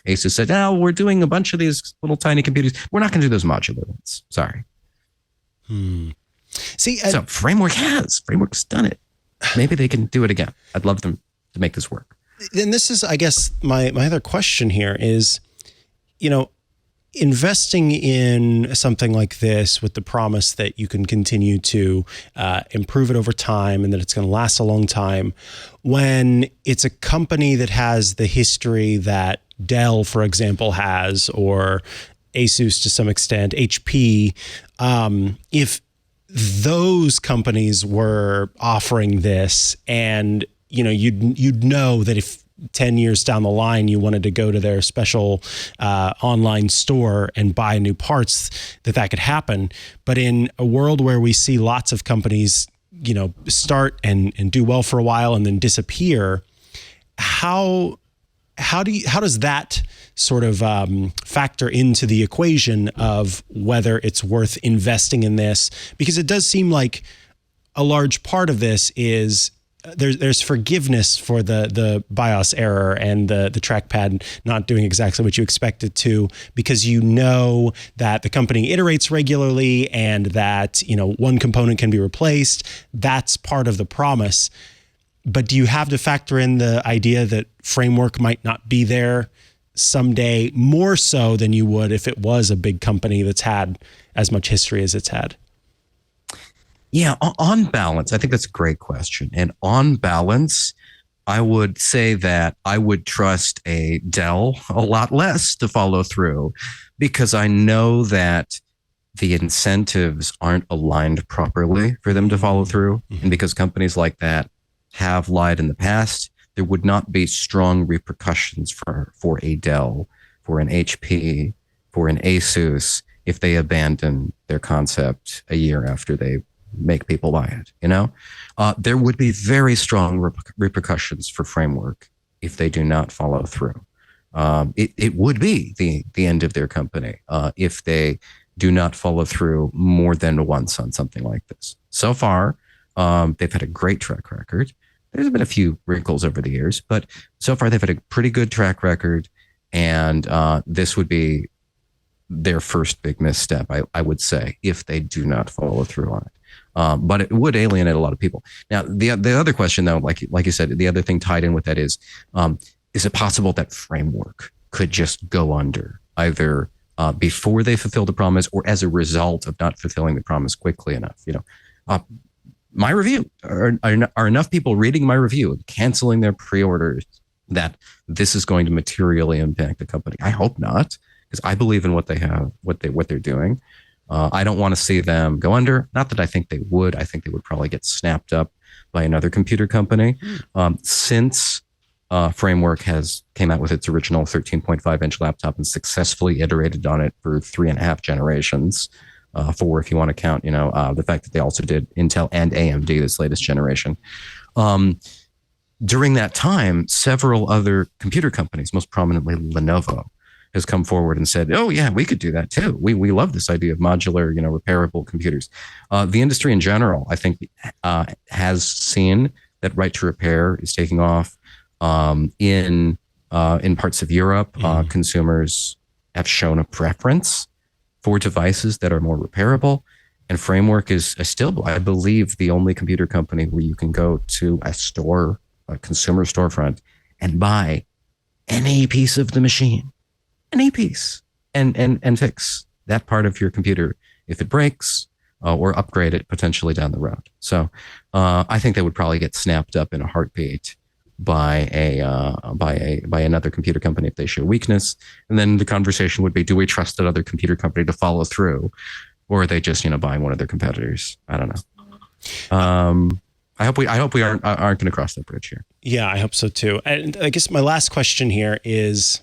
Asus said, we're doing a bunch of these little tiny computers. We're not going to do those modular ones. Sorry. See, so Framework's done it. Maybe they can do it again. I'd love them to make this work. And this is, I guess, my other question here is, investing in something like this with the promise that you can continue to improve it over time and that it's going to last a long time, when it's a company that has the history that Dell, for example, has, or Asus to some extent, HP, if those companies were offering this and you'd know that if 10 years down the line you wanted to go to their special online store and buy new parts, that could happen. But in a world where we see lots of companies, start and do well for a while and then disappear, how does that sort of factor into the equation of whether it's worth investing in this? Because it does seem like a large part of this is there's forgiveness for the BIOS error and the trackpad not doing exactly what you expect it to, because you know that the company iterates regularly and that, you know, one component can be replaced. That's part of the promise. But do you have to factor in the idea that framework might not be there someday, more so than you would if it was a big company that's had as much history as it's had? Yeah, on balance, I think that's a great question. And on balance, I would say that I would trust a Dell a lot less to follow through, because I know that the incentives aren't aligned properly for them to follow through. And because companies like that have lied in the past, there would not be strong repercussions for a Dell, for an HP, for an Asus if they abandon their concept a year after they make people buy it. You know, there would be very strong repercussions for framework if they do not follow through. It would be the end of their company if they do not follow through more than once on something like this. So far, they've had a great track record. There's been a few wrinkles over the years, but so far they've had a pretty good track record, and this would be their first big misstep, I would say, if they do not follow through on it. But it would alienate a lot of people. Now, the other question, though, like you said, the other thing tied in with that is it possible that framework could just go under either before they fulfill the promise or as a result of not fulfilling the promise quickly enough? You know, my review, are enough people reading my review and canceling their pre-orders that this is going to materially impact the company? I hope not, because I believe in what they have, what they're doing. I don't want to see them go under. Not that I think they would. I think they would probably get snapped up by another computer company. Since Framework came out with its original 13.5-inch laptop and successfully iterated on it for 3.5 generations, 4 if you want to count, you know, the fact that they also did Intel and AMD this latest generation. During that time, several other computer companies, most prominently Lenovo, has come forward and said, "Oh yeah, we could do that too. We love this idea of modular, you know, repairable computers." The industry in general, I think, has seen that right to repair is taking off. In parts of Europe, consumers have shown a preference for devices that are more repairable, and Framework is still, I believe, the only computer company where you can go to a store, a consumer storefront, and buy any piece of the machine. Any piece, and fix that part of your computer if it breaks, or upgrade it potentially down the road. So I think they would probably get snapped up in a heartbeat by another computer company if they show weakness. And then the conversation would be, do we trust another computer company to follow through, or are they just, you know, buying one of their competitors? I don't know. I hope we aren't going to cross that bridge here. Yeah, I hope so too. And I guess my last question here is,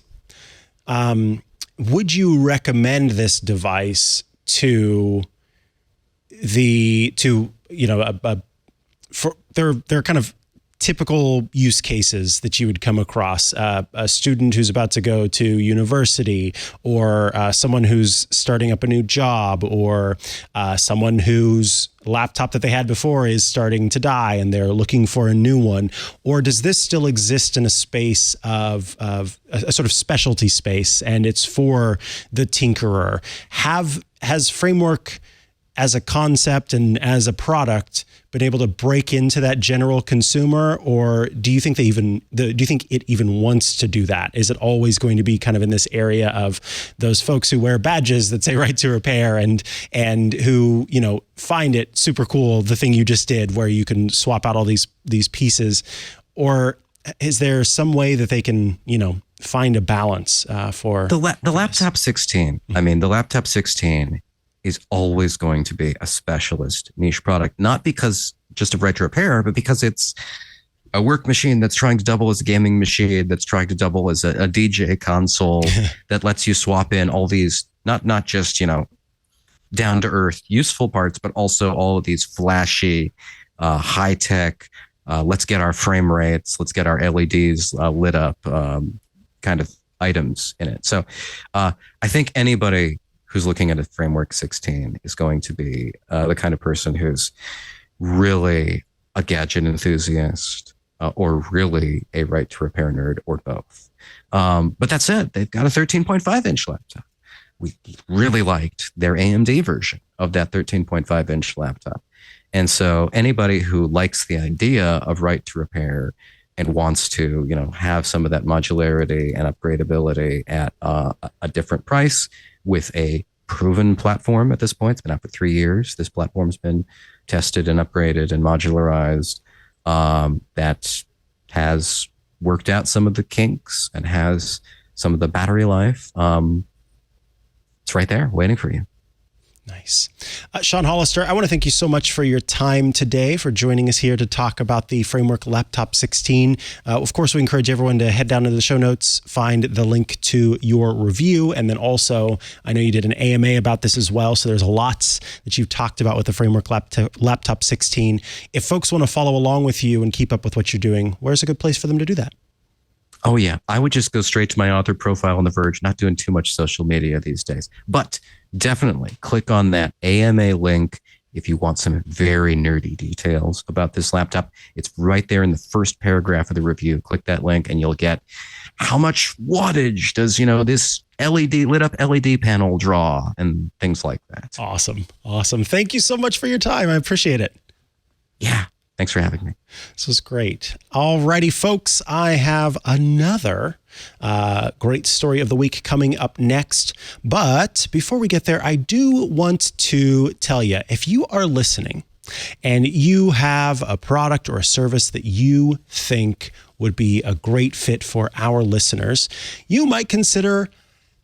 would you recommend this device to for their kind of typical use cases that you would come across? A student who's about to go to university, or someone who's starting up a new job, or someone whose laptop that they had before is starting to die and they're looking for a new one? Or does this still exist in a space of a sort of specialty space, and it's for the tinkerer? Has Framework as a concept and as a product been able to break into that general consumer, or do you think do you think it even wants to do that? Is it always going to be kind of in this area of those folks who wear badges that say right to repair and who, you know, find it super cool, the thing you just did where you can swap out all these pieces? Or is there some way that they can, you know, find a balance for the laptop 16? I mean, the laptop 16 is always going to be a specialist niche product, not because just of retro repair, but because it's a work machine that's trying to double as a gaming machine, that's trying to double as a DJ console that lets you swap in all these, not just, you know, down to earth useful parts, but also all of these flashy, high tech, let's get our frame rates, let's get our LEDs lit up kind of items in it. So I think anybody who's looking at a Framework 16 is going to be the kind of person who's really a gadget enthusiast, or really a right to repair nerd, or both. But that said, they've got a 13.5 inch laptop. We really liked their AMD version of that 13.5 inch laptop. And so anybody who likes the idea of right to repair and wants to, have some of that modularity and upgradability at a different price with a proven platform at this point. It's been out for 3 years. This platform's been tested and upgraded and modularized. That has worked out some of the kinks and has some of the battery life. It's right there waiting for you. Nice. Sean Hollister, I want to thank you so much for your time today, for joining us here to talk about the Framework Laptop 16. Of course, we encourage everyone to head down to the show notes, find the link to your review. And then also, I know you did an AMA about this as well. So there's lots that you've talked about with the Framework Laptop 16. If folks want to follow along with you and keep up with what you're doing, where's a good place for them to do that? Oh, yeah. I would just go straight to my author profile on The Verge, not doing too much social media these days. But definitely click on that AMA link if you want some very nerdy details about this laptop. It's right there in the first paragraph of the review. Click that link and you'll get how much wattage does, this lit up LED panel draw and things like that. Awesome. Thank you so much for your time. I appreciate it. Yeah. Thanks for having me. This was great. All righty, folks. I have another great story of the week coming up next. But before we get there, I do want to tell you, if you are listening and you have a product or a service that you think would be a great fit for our listeners, you might consider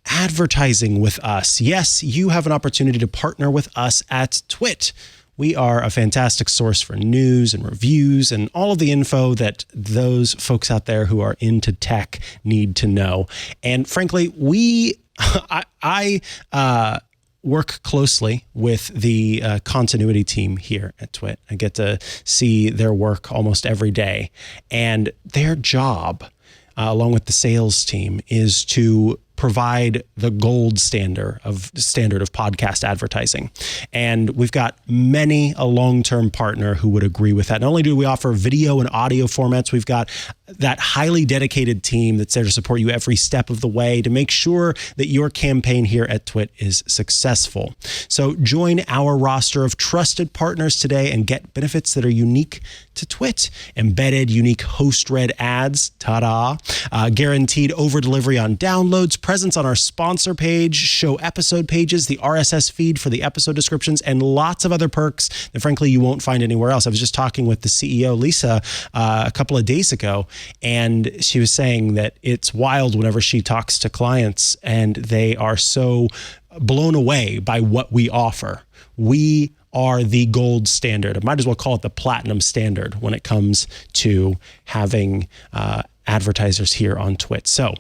advertising with us. Yes, you have an opportunity to partner with us at TWiT. We are a fantastic source for news and reviews and all of the info that those folks out there who are into tech need to know. And frankly, I work closely with the continuity team here at TWiT. I get to see their work almost every day. And their job, along with the sales team, is to provide the gold standard of podcast advertising. And we've got a long-term partner who would agree with that. Not only do we offer video and audio formats, we've got that highly dedicated team that's there to support you every step of the way to make sure that your campaign here at TWiT is successful. So join our roster of trusted partners today and get benefits that are unique to TWiT. Embedded, unique host-read ads, ta-da, guaranteed over-delivery on downloads, presence on our sponsor page, show episode pages, the RSS feed for the episode descriptions, and lots of other perks that frankly you won't find anywhere else. I was just talking with the CEO, Lisa, a couple of days ago, and she was saying that it's wild whenever she talks to clients and they are so blown away by what we offer. We are the gold standard. I might as well call it the platinum standard when it comes to having advertisers here on TWiT. So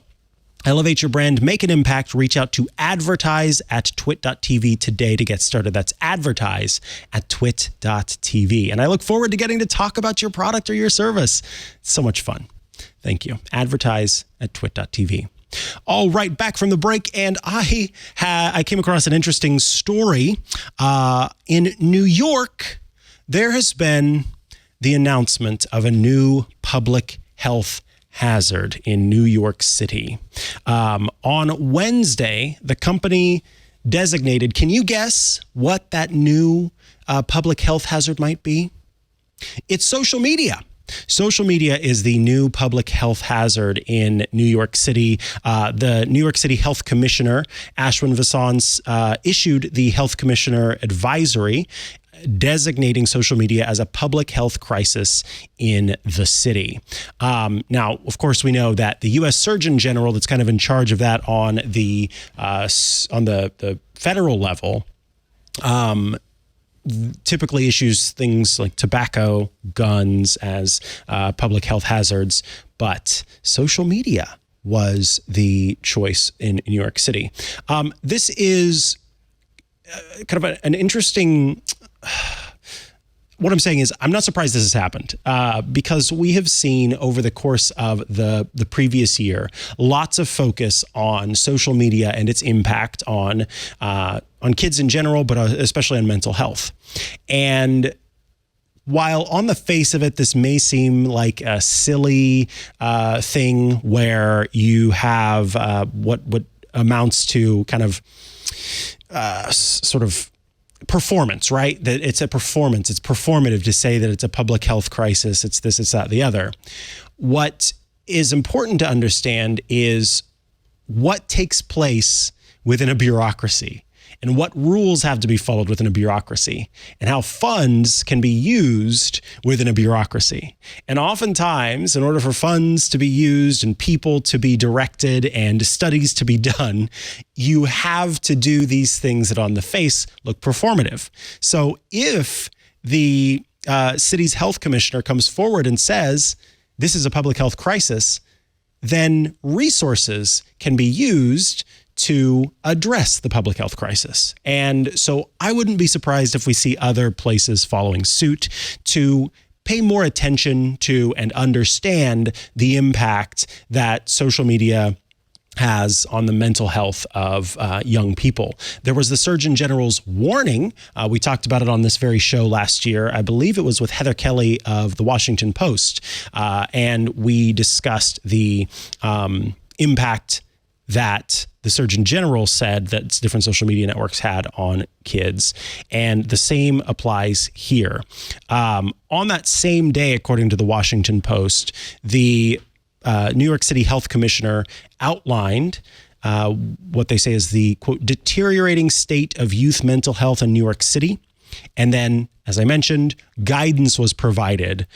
elevate your brand, make an impact, reach out to advertise@twit.tv today to get started. That's advertise@twit.tv. And I look forward to getting to talk about your product or your service. It's so much fun. Thank you. Advertise@twit.tv. All right, back from the break, and I came across an interesting story. In New York, there has been the announcement of a new public health hazard in New York City. On Wednesday, the company designated, can you guess what that new public health hazard might be? It's social media. Social media is the new public health hazard in New York City. The New York City Health Commissioner, Ashwin Vasan, issued the Health Commissioner Advisory designating social media as a public health crisis in the city. Now, of course, we know that the U.S. Surgeon General that's kind of in charge of that on the federal level typically issues things like tobacco, guns as public health hazards, but social media was the choice in New York City. This is kind of an interesting... What I'm saying is I'm not surprised this has happened because we have seen over the course of the previous year lots of focus on social media and its impact on kids in general, but especially on mental health. And while on the face of it, this may seem like a silly thing where you have what amounts to kind of sort of performance, right? That it's a performance. It's performative to say that it's a public health crisis. It's this, it's that, the other. What is important to understand is what takes place within a bureaucracy and what rules have to be followed within a bureaucracy and how funds can be used within a bureaucracy. And oftentimes, in order for funds to be used and people to be directed and studies to be done, you have to do these things that on the face look performative. So if the city's health commissioner comes forward and says, this is a public health crisis, then resources can be used to address the public health crisis. And so I wouldn't be surprised if we see other places following suit to pay more attention to and understand the impact that social media has on the mental health of young people. There was the Surgeon General's warning. We talked about it on this very show last year. I believe it was with Heather Kelly of the Washington Post. And we discussed the impact that the Surgeon General said that different social media networks had on kids. And the same applies here. On that same day, according to the Washington Post, the New York City Health Commissioner outlined what they say is the, quote, deteriorating state of youth mental health in New York City. And then, as I mentioned, guidance was provided,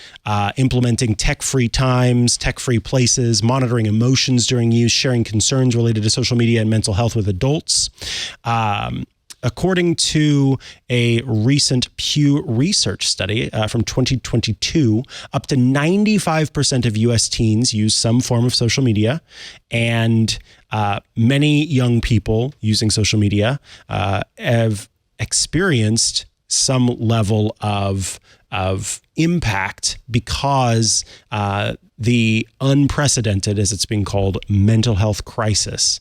implementing tech-free times, tech-free places, monitoring emotions during use, sharing concerns related to social media and mental health with adults. According to a recent Pew Research study from 2022, up to 95% of U.S. teens use some form of social media, and many young people using social media have experienced some level of impact because the unprecedented, as it's being called, mental health crisis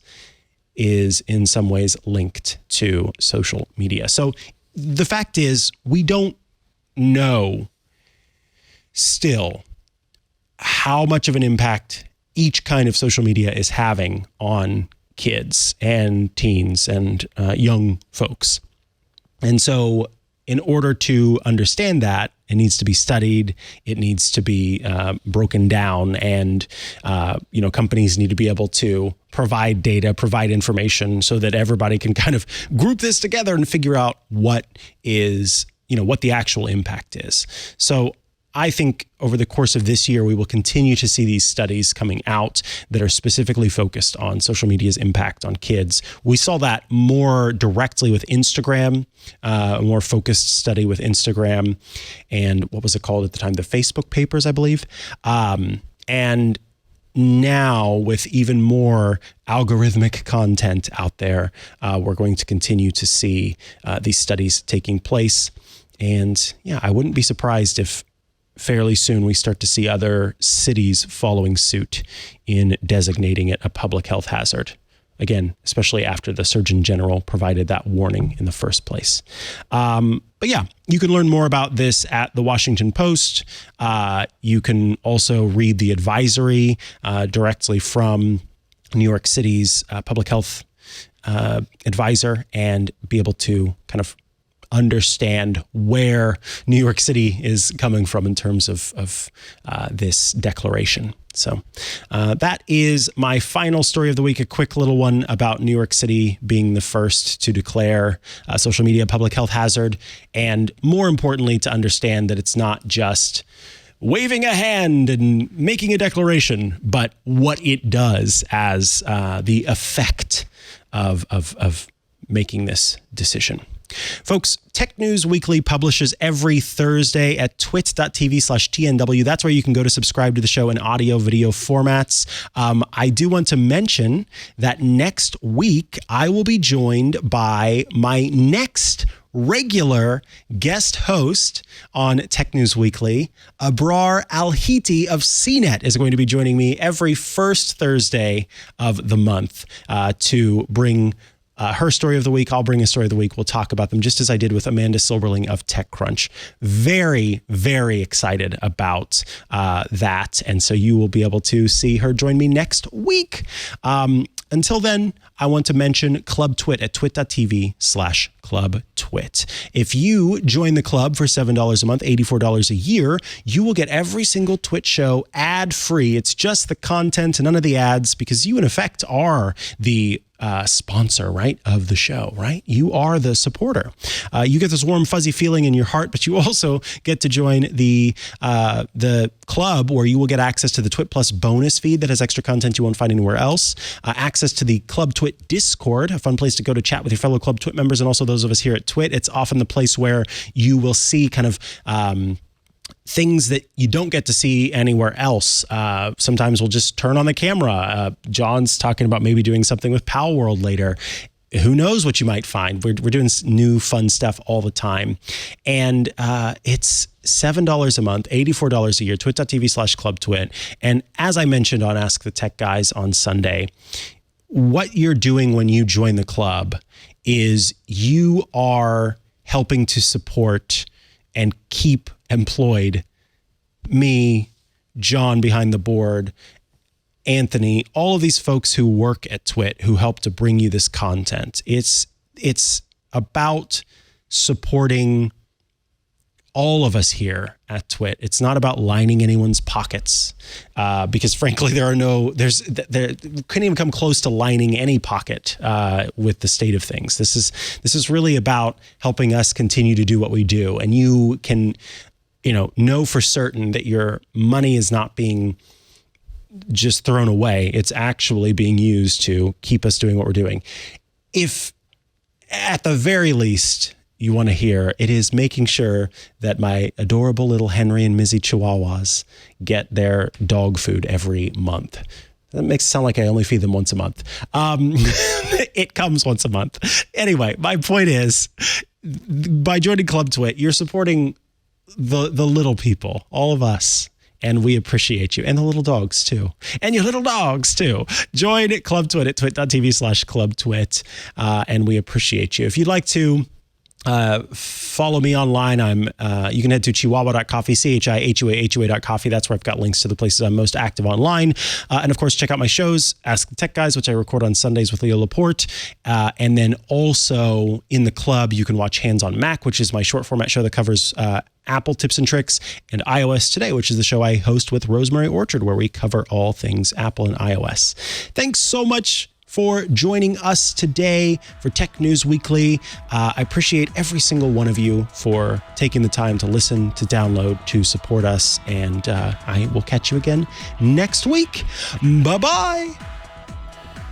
is in some ways linked to social media. So the fact is, we don't know still how much of an impact each kind of social media is having on kids and teens and young folks. And so in order to understand that, it needs to be studied. It needs to be broken down, and companies need to be able to provide data, provide information, so that everybody can kind of group this together and figure out what is, what the actual impact is. So I think over the course of this year, we will continue to see these studies coming out that are specifically focused on social media's impact on kids. We saw that more directly with Instagram, a more focused study with Instagram, and what was it called at the time? The Facebook Papers, I believe. And now with even more algorithmic content out there, we're going to continue to see these studies taking place. And yeah, I wouldn't be surprised if fairly soon we start to see other cities following suit in designating it a public health hazard. Again, especially after the Surgeon General provided that warning in the first place. But yeah, you can learn more about this at the Washington Post. You can also read the advisory directly from New York City's public health advisor and be able to kind of understand where New York City is coming from in terms of this declaration. So that is my final story of the week, a quick little one about New York City being the first to declare social media a public health hazard, and more importantly, to understand that it's not just waving a hand and making a declaration, but what it does as the effect of making this decision. Folks, Tech News Weekly publishes every Thursday at twit.tv/TNW. That's where you can go to subscribe to the show in audio, video formats. I do want to mention that next week, I will be joined by my next regular guest host on Tech News Weekly. Abrar Al-Hiti of CNET is going to be joining me every first Thursday of the month to bring her story of the week. I'll bring a story of the week. We'll talk about them just as I did with Amanda Silberling of TechCrunch. Very, very excited about that. And so you will be able to see her join me next week. Until then, I want to mention Club Twit at twit.tv/clubtwit. If you join the club for $7 a month, $84 a year, you will get every single Twit show ad-free. It's just the content and none of the ads, because you, in effect, are the sponsor, right, of the show, right? You are the supporter. You get this warm, fuzzy feeling in your heart, but you also get to join the club, where you will get access to the Twit Plus bonus feed that has extra content you won't find anywhere else, access to the Club Twit Discord, a fun place to go to chat with your fellow Club Twit members and also those of us here at Twit. It's often the place where you will see kind of things that you don't get to see anywhere else. Sometimes we'll just turn on the camera. John's talking about maybe doing something with Palworld later. Who knows what you might find? We're doing new fun stuff all the time. And it's $7 a month, $84 a year, twit.tv/clubtwit. And as I mentioned on Ask the Tech Guys on Sunday, what you're doing when you join the club is you are helping to support and keep employed me, John behind the board, Anthony, all of these folks who work at Twit, who help to bring you this content. It's about supporting all of us here at Twit. It's not about lining anyone's pockets, because frankly, there couldn't even come close to lining any pocket with the state of things. This is really about helping us continue to do what we do, and you can, know for certain that your money is not being just thrown away. It's actually being used to keep us doing what we're doing. If at the very least you want to hear, it is making sure that my adorable little Henry and Mizzy Chihuahuas get their dog food every month. That makes it sound like I only feed them once a month. It comes once a month. Anyway, my point is, by joining Club Twit, you're supporting the little people, all of us. And we appreciate you. And the little dogs, too. And your little dogs, too. Join Club Twit at twit.tv/clubtwit. And we appreciate you. If you'd like to follow me online, you can head to chihuahua.coffee, CHIHUA.coffee. That's where I've got links to the places I'm most active online. And of course, check out my shows, Ask the Tech Guys, which I record on Sundays with Leo Laporte. And then also in the club, you can watch Hands on Mac, which is my short format show that covers Apple tips and tricks, and iOS Today, which is the show I host with Rosemary Orchard, where we cover all things Apple and iOS. Thanks so much for joining us today for Tech News Weekly. I appreciate every single one of you for taking the time to listen, to download, to support us, and I will catch you again next week. Bye-bye.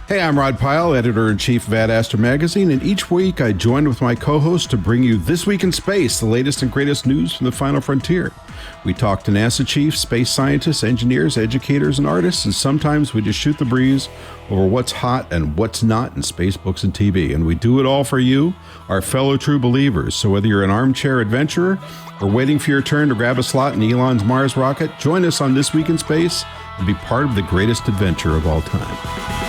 Hey, I'm Rod Pyle, Editor-in-Chief of Ad Astra Magazine, and each week I join with my co-host to bring you This Week in Space, the latest and greatest news from the final frontier. We talk to NASA chiefs, space scientists, engineers, educators, and artists, and sometimes we just shoot the breeze over what's hot and what's not in space, books, and TV. And we do it all for you, our fellow true believers. So whether you're an armchair adventurer or waiting for your turn to grab a slot in Elon's Mars rocket, join us on This Week in Space and be part of the greatest adventure of all time.